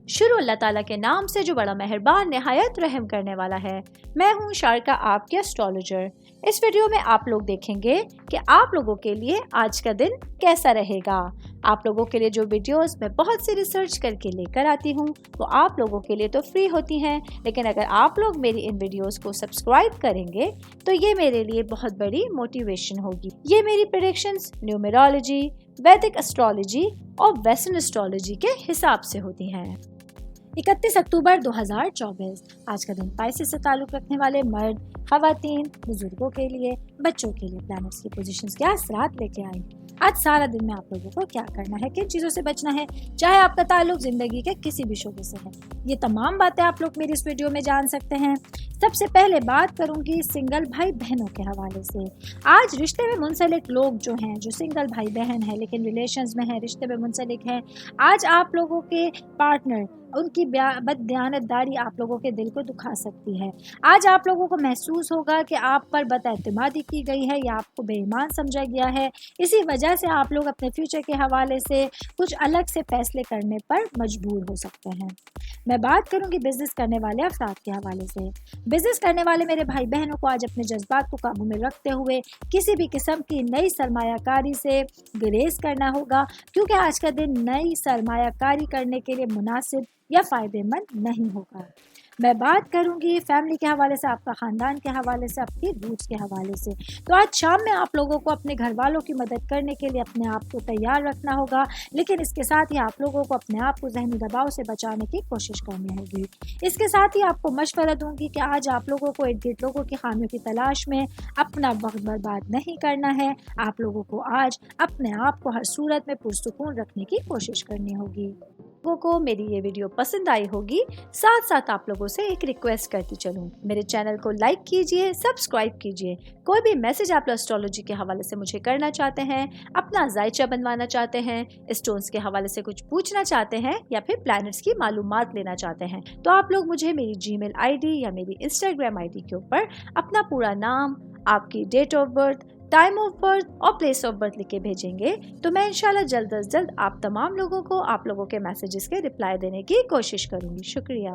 शुरू अल्लाह ताला के नाम से जो बड़ा मेहरबान निहायत रहम करने वाला है। मैं हूँ शारका, आपके एस्ट्रोलॉजर। इस वीडियो में आप लोग देखेंगे कि आप लोगों के लिए आज का दिन कैसा रहेगा। आप लोगों के लिए जो वीडियोस मैं बहुत सी रिसर्च करके लेकर आती हूँ वो आप लोगों के लिए तो फ्री होती हैं, लेकिन अगर आप लोग मेरी इन वीडियोस को सब्सक्राइब करेंगे तो ये मेरे लिए बहुत बड़ी मोटिवेशन होगी। ये मेरी प्रेडिक्शंस न्यूमेरोलॉजी, वैदिक एस्ट्रोलॉजी और वेस्टर्न एस्ट्रोलॉजी के हिसाब से होती हैं। 31 अक्टूबर 2024 आज का दिन पाइसेस से ताल्लुक रखने वाले मर्द, खवातीन, बुजुर्गों के लिए, बच्चों के लिए प्लैनेट्स की पोजीशंस क्या असरात लेके आई। आज सारा दिन में आप लोगों को क्या करना है, किन चीज़ों से बचना है, चाहे आपका ताल्लुक जिंदगी के किसी भी शोबे से है, ये तमाम बातें आप लोग मेरी इस वीडियो में जान सकते हैं। सबसे पहले बात करूंगी सिंगल भाई बहनों के हवाले से। आज रिश्ते में मुंसलिक लोग जो हैं, जो सिंगल भाई बहन है लेकिन रिलेशंस में है, रिश्ते में मुंसलिक हैं, आज आप लोगों के पार्टनर, उनकी बददियानतदारी आप लोगों के दिल को दुखा सकती है। आज आप लोगों को महसूस होगा कि आप पर बदएतमादी की गई है या आपको बेईमान समझा गया है। इसी वजह से आप लोग अपने फ्यूचर के हवाले से कुछ अलग से फैसले करने पर मजबूर हो सकते हैं। मैं बात करूंगी बिजनेस करने वाले अफराद के हवाले से। बिजनेस करने वाले मेरे भाई बहनों को आज अपने जज्बात को काबू में रखते हुए किसी भी किस्म की नई सरमायाकारी से गुरेज करना होगा, क्योंकि आज का दिन नई सरमायाकारी करने के लिए मुनासिब या फ़ायदेमंद नहीं होगा। मैं बात करूंगी फैमिली के हवाले से, आपका ख़ानदान के हवाले से, आपकी रूट्स के हवाले से। तो आज शाम में आप लोगों को अपने घर वालों की मदद करने के लिए अपने आप को तैयार रखना होगा, लेकिन इसके साथ ही आप लोगों को अपने आप को ज़हनी दबाव से बचाने की कोशिश करनी होगी। इसके साथ ही आपको मशवरा दूंगी कि आज आप लोगों को इर्द गिर्द लोगों की खामियों की तलाश में अपना वक्त बर्बाद नहीं करना है। आप लोगों को आज अपने आप को हर सूरत में पुरसुकून रखने की कोशिश करनी होगी। लोगों को मेरी ये वीडियो पसंद आई होगी। साथ साथ आप लोगों से एक रिक्वेस्ट करती चलूं, मेरे चैनल को लाइक कीजिए, सब्सक्राइब कीजिए। कोई भी मैसेज आप एस्ट्रोलॉजी के हवाले से मुझे करना चाहते हैं, अपना जायचा बनवाना चाहते हैं, स्टोन्स के हवाले से कुछ पूछना चाहते हैं या फिर प्लैनेट्स की मालूमात लेना चाहते हैं, तो आप लोग मुझे मेरी जीमेल आईडी या मेरी इंस्टाग्राम आईडी के ऊपर अपना पूरा नाम, आपकी date of birth, time of birth और प्लेस ऑफ बर्थ लिख के भेजेंगे तो मैं इंशाल्लाह जल्द अज जल्द आप तमाम लोगों को आप लोगों के मैसेजेस के रिप्लाई देने की कोशिश करूंगी। शुक्रिया।